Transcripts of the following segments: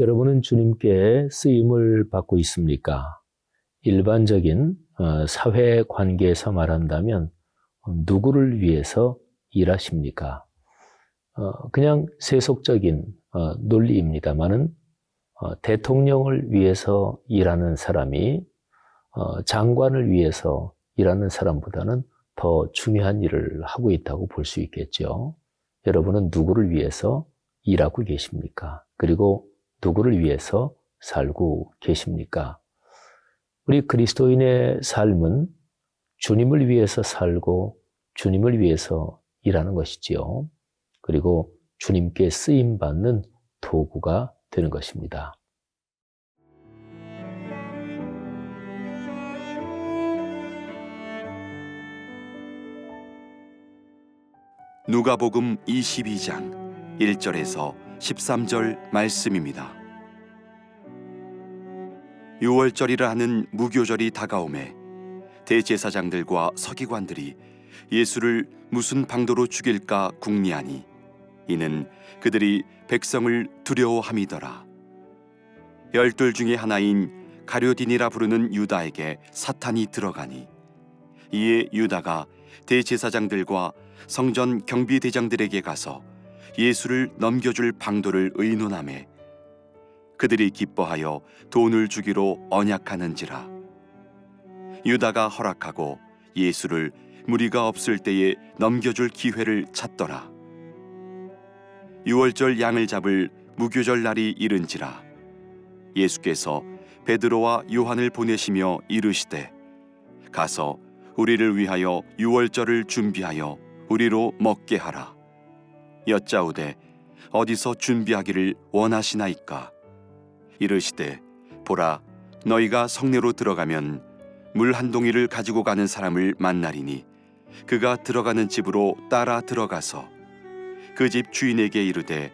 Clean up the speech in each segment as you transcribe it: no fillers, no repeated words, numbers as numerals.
여러분은 주님께 쓰임을 받고 있습니까? 일반적인 사회 관계에서 말한다면 누구를 위해서 일하십니까? 그냥 세속적인 논리입니다만은 대통령을 위해서 일하는 사람이 장관을 위해서 일하는 사람보다는 더 중요한 일을 하고 있다고 볼 수 있겠죠. 여러분은 누구를 위해서 일하고 계십니까? 그리고 누구를 위해서 살고 계십니까? 우리 그리스도인의 삶은 주님을 위해서 살고 주님을 위해서 일하는 것이지요. 그리고 주님께 쓰임받는 도구가 되는 것입니다. 누가복음 22장 1절에서 13절 말씀입니다. 유월절이라 하는 무교절이 다가오매 대제사장들과 서기관들이 예수를 무슨 방도로 죽일까 궁리하니 이는 그들이 백성을 두려워함이더라. 12 중에 하나인 가룟디니라 부르는 유다에게 사탄이 들어가니 이에 유다가 대제사장들과 성전 경비대장들에게 가서 예수를 넘겨줄 방도를 의논하매 그들이 기뻐하여 돈을 주기로 언약하는지라. 유다가 허락하고 예수를 무리가 없을 때에 넘겨줄 기회를 찾더라. 유월절 양을 잡을 무교절 날이 이른지라. 예수께서 베드로와 요한을 보내시며 이르시되 가서 우리를 위하여 유월절을 준비하여 우리로 먹게 하라. 여짜오되 어디서 준비하기를 원하시나이까? 이르시되 보라, 너희가 성내로 들어가면 물 한 동이를 가지고 가는 사람을 만나리니 그가 들어가는 집으로 따라 들어가서 그 집 주인에게 이르되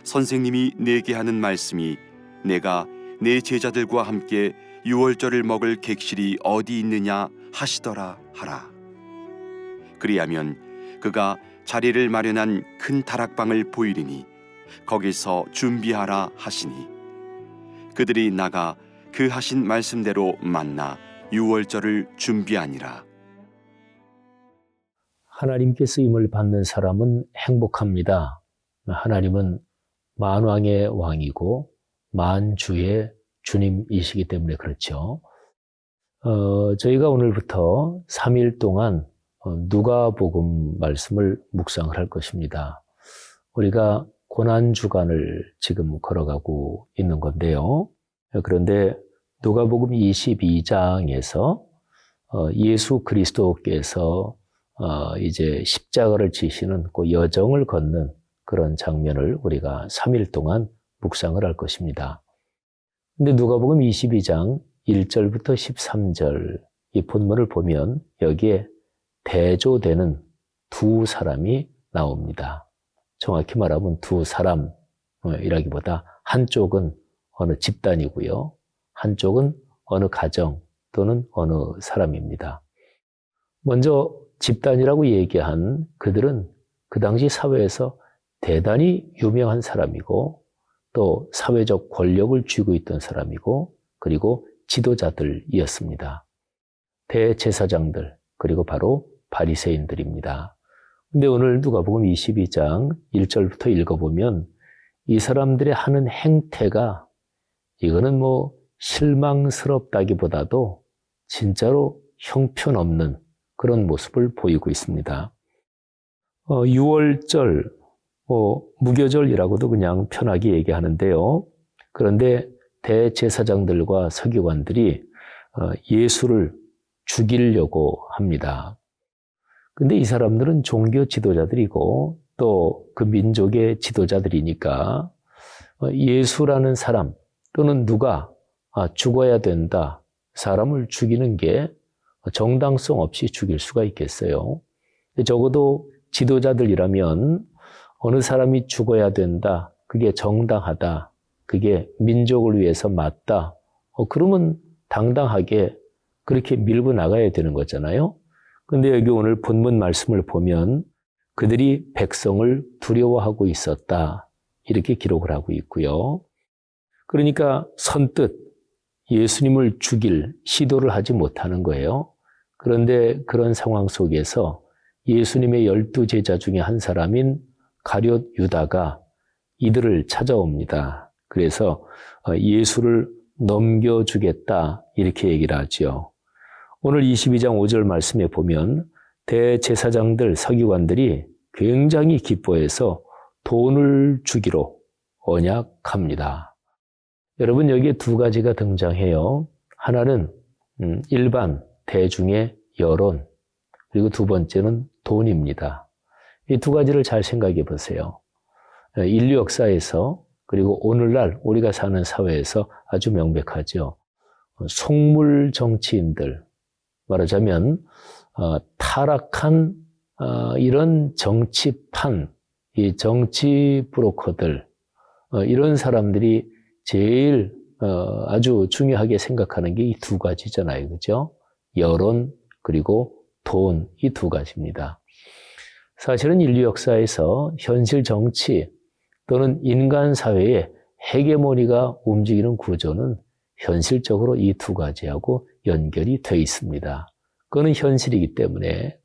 선생님이 내게 하는 말씀이 내가 내 제자들과 함께 유월절을 먹을 객실이 어디 있느냐 하시더라 하라. 그리하면 그가 자리를 마련한 큰 다락방을 보이리니 거기서 준비하라 하시니 그들이 나가 그 하신 말씀대로 만나 유월절을 준비하니라. 하나님께 쓰임을 받는 사람은 행복합니다. 하나님은 만왕의 왕이고 만주의 주님이시기 때문에 그렇죠. 저희가 오늘부터 3일 동안 누가복음 말씀을 묵상을 할 것입니다. 우리가 고난주간을 지금 걸어가고 있는 건데요. 그런데 누가복음 22장에서 예수 그리스도께서 이제 십자가를 지시는 그 여정을 걷는 그런 장면을 우리가 3일 동안 묵상을 할 것입니다. 근데 누가복음 22장 1절부터 13절 이 본문을 보면 여기에 대조되는 두 사람이 나옵니다. 정확히 말하면 두 사람이라기보다 한쪽은 어느 집단이고요. 한쪽은 어느 가정 또는 어느 사람입니다. 먼저 집단이라고 얘기한 그들은 그 당시 사회에서 대단히 유명한 사람이고 또 사회적 권력을 쥐고 있던 사람이고 그리고 지도자들이었습니다. 대제사장들 그리고 바로 바리새인들입니다. 근데 오늘 누가복음 22장 1절부터 읽어보면 이 사람들의 하는 행태가 이거는 뭐 실망스럽다기보다도 진짜로 형편없는 그런 모습을 보이고 있습니다. 6월절, 무교절이라고도 그냥 편하게 얘기하는데요. 그런데 대제사장들과 서기관들이 예수를 죽이려고 합니다. 근데 이 사람들은 종교 지도자들이고 또 그 민족의 지도자들이니까 예수라는 사람 또는 누가 죽어야 된다, 사람을 죽이는 게 정당성 없이 죽일 수가 있겠어요. 적어도 지도자들이라면 어느 사람이 죽어야 된다, 그게 정당하다, 그게 민족을 위해서 맞다, 그러면 당당하게 그렇게 밀고 나가야 되는 거잖아요. 근데 여기 오늘 본문 말씀을 보면 그들이 백성을 두려워하고 있었다, 이렇게 기록을 하고 있고요. 그러니까 선뜻 예수님을 죽일 시도를 하지 못하는 거예요. 그런데 그런 상황 속에서 예수님의 12제자 중에 한 사람인 가룟 유다가 이들을 찾아옵니다. 그래서 예수를 넘겨주겠다 이렇게 얘기를 하죠. 오늘 22장 5절 말씀에 보면 대제사장들, 서기관들이 굉장히 기뻐해서 돈을 주기로 언약합니다. 여러분, 여기에 두 가지가 등장해요. 하나는 일반, 대중의 여론, 그리고 두 번째는 돈입니다. 이 두 가지를 잘 생각해 보세요. 인류 역사에서 그리고 오늘날 우리가 사는 사회에서 아주 명백하죠. 속물 정치인들, 말하자면 타락한 이런 정치판, 이 정치 브로커들, 이런 사람들이 제일 아주 중요하게 생각하는 게 이 두 가지잖아요. 그죠? 여론 그리고 돈, 이 두 가지입니다. 사실은 인류 역사에서 현실 정치 또는 인간 사회의 헤게모니가 움직이는 구조는 현실적으로 이 두 가지하고 연결이 되어 있습니다. 그거는 현실이기 때문에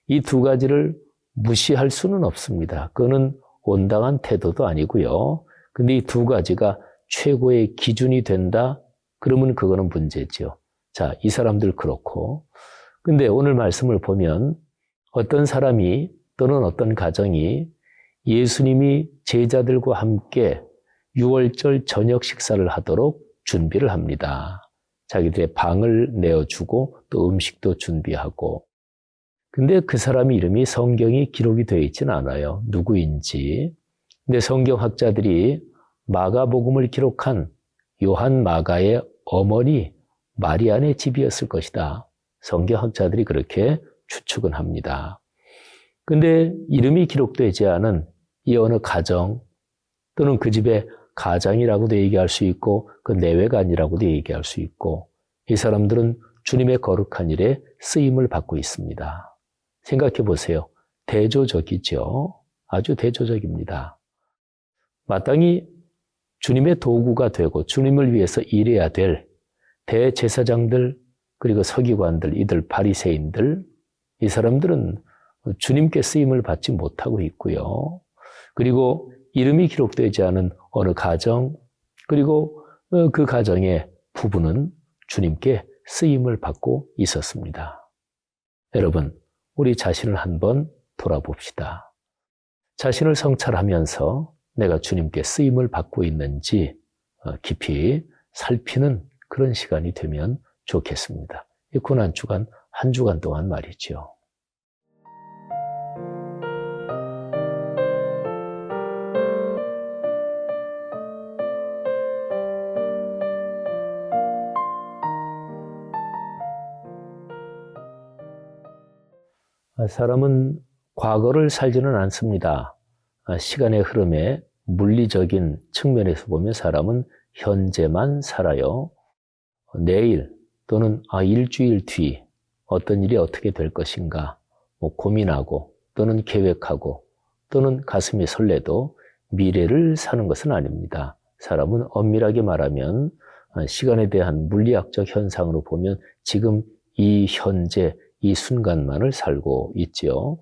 이 두 가지를 무시할 수는 없습니다. 그거는 온당한 태도도 아니고요. 근데 이 두 가지가 최고의 기준이 된다? 그러면 그거는 문제죠. 자, 이 사람들 그렇고. 근데 오늘 말씀을 보면 어떤 사람이 또는 어떤 가정이 예수님이 제자들과 함께 유월절 저녁 식사를 하도록 준비를 합니다. 자기들의 방을 내어주고 또 음식도 준비하고. 근데 그 사람 이름이 성경이 기록이 되어 있지는 않아요. 누구인지. 근데 성경학자들이 마가복음을 기록한 요한 마가의 어머니 마리아네 집이었을 것이다. 성경학자들이 그렇게 추측은 합니다. 근데 이름이 기록되지 않은 이 어느 가정 또는 그 집의 가장이라고도 얘기할 수 있고 그 내외간이라고도 얘기할 수 있고 이 사람들은 주님의 거룩한 일에 쓰임을 받고 있습니다. 생각해 보세요. 대조적이죠. 아주 대조적입니다. 마땅히 주님의 도구가 되고 주님을 위해서 일해야 될 대제사장들 그리고 서기관들, 이들 바리새인들, 이 사람들은 주님께 쓰임을 받지 못하고 있고요. 그리고 이름이 기록되지 않은 어느 가정, 그리고 그 가정의 부부는 주님께 쓰임을 받고 있었습니다. 여러분, 우리 자신을 한번 돌아봅시다. 자신을 성찰하면서 내가 주님께 쓰임을 받고 있는지 깊이 살피는 그런 시간이 되면 좋겠습니다. 이 고난주간, 한 주간 동안 말이죠. 사람은 과거를 살지는 않습니다. 시간의 흐름에 물리적인 측면에서 보면 사람은 현재만 살아요. 내일 또는 일주일 뒤 어떤 일이 어떻게 될 것인가 고민하고 또는 계획하고 또는 가슴이 설레도 미래를 사는 것은 아닙니다. 사람은 엄밀하게 말하면 시간에 대한 물리학적 현상으로 보면 지금 이 현재 이 순간만을 살고 있지요.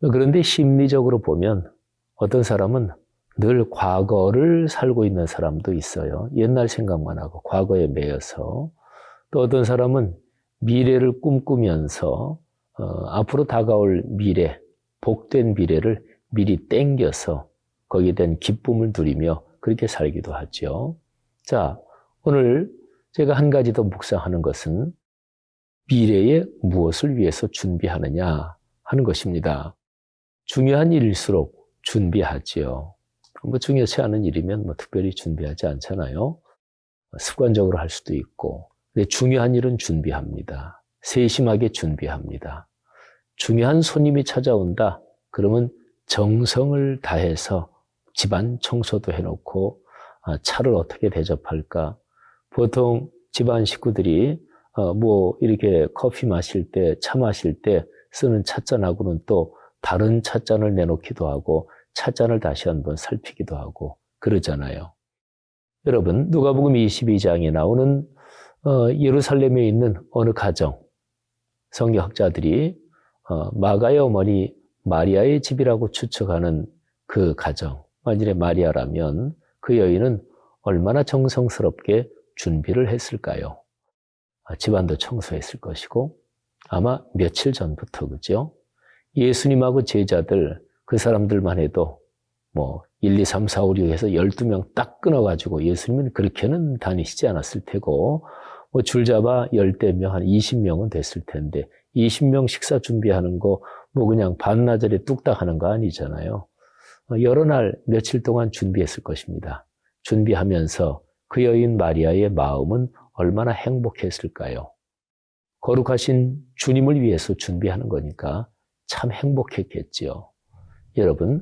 그런데 심리적으로 보면 어떤 사람은 늘 과거를 살고 있는 사람도 있어요. 옛날 생각만 하고 과거에 매여서. 또 어떤 사람은 미래를 꿈꾸면서 앞으로 다가올 미래, 복된 미래를 미리 땡겨서 거기에 대한 기쁨을 누리며 그렇게 살기도 하죠. 자, 오늘 제가 한 가지 더 묵상하는 것은 미래에 무엇을 위해서 준비하느냐 하는 것입니다. 중요한 일일수록 준비하지요. 중요치 않은 일이면 특별히 준비하지 않잖아요. 습관적으로 할 수도 있고. 근데 중요한 일은 준비합니다. 세심하게 준비합니다. 중요한 손님이 찾아온다. 그러면 정성을 다해서 집안 청소도 해놓고 차를 어떻게 대접할까. 보통 집안 식구들이 이렇게 커피 마실 때, 차 마실 때 쓰는 찻잔하고는 또 다른 찻잔을 내놓기도 하고 찻잔을 다시 한번 살피기도 하고 그러잖아요. 여러분, 누가복음 22장에 나오는 예루살렘에 있는 어느 가정, 성경학자들이 마가의 어머니 마리아의 집이라고 추측하는 그 가정, 만일에 마리아라면 그 여인은 얼마나 정성스럽게 준비를 했을까요? 집안도 청소했을 것이고 아마 며칠 전부터, 그죠? 예수님하고 제자들, 그 사람들만 해도 1, 2, 3, 4, 5, 6 해서 12명 딱 끊어가지고 예수님은 그렇게는 다니시지 않았을 테고 줄잡아 10명, 한 20명은 됐을 텐데 20명 식사 준비하는 거 그냥 반나절에 뚝딱 하는 거 아니잖아요. 여러 날 며칠 동안 준비했을 것입니다. 준비하면서 그 여인 마리아의 마음은 얼마나 행복했을까요? 거룩하신 주님을 위해서 준비하는 거니까 참 행복했겠지요. 여러분,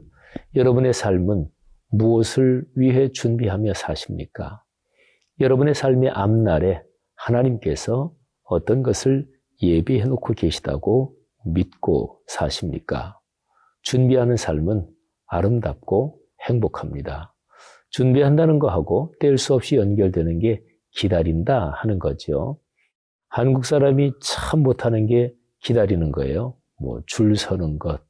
여러분의 삶은 무엇을 위해 준비하며 사십니까? 여러분의 삶의 앞날에 하나님께서 어떤 것을 예비해 놓고 계시다고 믿고 사십니까? 준비하는 삶은 아름답고 행복합니다. 준비한다는 거하고 뗄 수 없이 연결되는 게 기다린다 하는 거죠. 한국 사람이 참 못하는 게 기다리는 거예요. 줄 서는 것,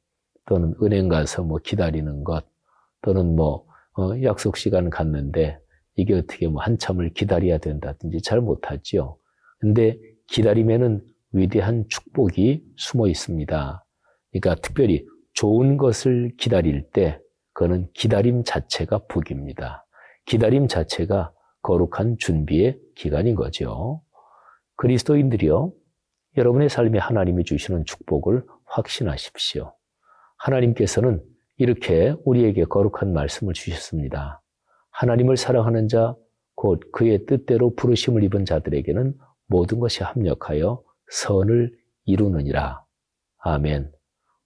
또는 은행 가서 기다리는 것, 또는 약속 시간 갔는데 이게 어떻게 한참을 기다려야 된다든지 잘 못하지요. 근데 기다림에는 위대한 축복이 숨어 있습니다. 그러니까 특별히 좋은 것을 기다릴 때 그거는 기다림 자체가 복입니다. 기다림 자체가 거룩한 준비의 기간인 거죠. 그리스도인들이요, 여러분의 삶에 하나님이 주시는 축복을 확신하십시오. 하나님께서는 이렇게 우리에게 거룩한 말씀을 주셨습니다. 하나님을 사랑하는 자, 곧 그의 뜻대로 부르심을 입은 자들에게는 모든 것이 합력하여 선을 이루느니라. 아멘.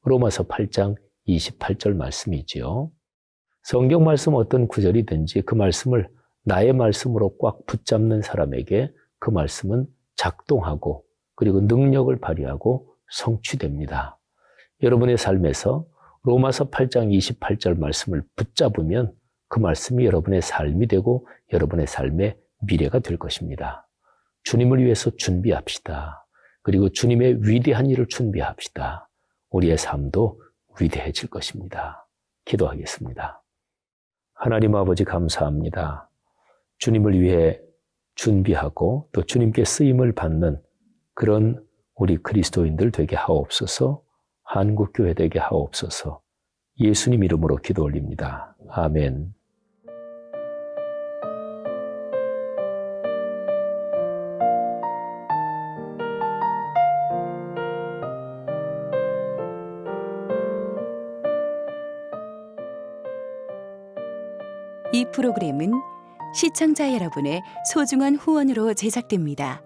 로마서 8장 28절 말씀이지요. 성경 말씀 어떤 구절이든지 그 말씀을 나의 말씀으로 꽉 붙잡는 사람에게 그 말씀은 작동하고 그리고 능력을 발휘하고 성취됩니다. 여러분의 삶에서 로마서 8장 28절 말씀을 붙잡으면 그 말씀이 여러분의 삶이 되고 여러분의 삶의 미래가 될 것입니다. 주님을 위해서 준비합시다. 그리고 주님의 위대한 일을 준비합시다. 우리의 삶도 위대해질 것입니다. 기도하겠습니다. 하나님 아버지 감사합니다. 주님을 위해 준비하고 또 주님께 쓰임을 받는 그런 우리 그리스도인들 되게 하옵소서. 한국교회 되게 하옵소서. 예수님 이름으로 기도 올립니다. 아멘. 이 프로그램은 시청자 여러분의 소중한 후원으로 제작됩니다.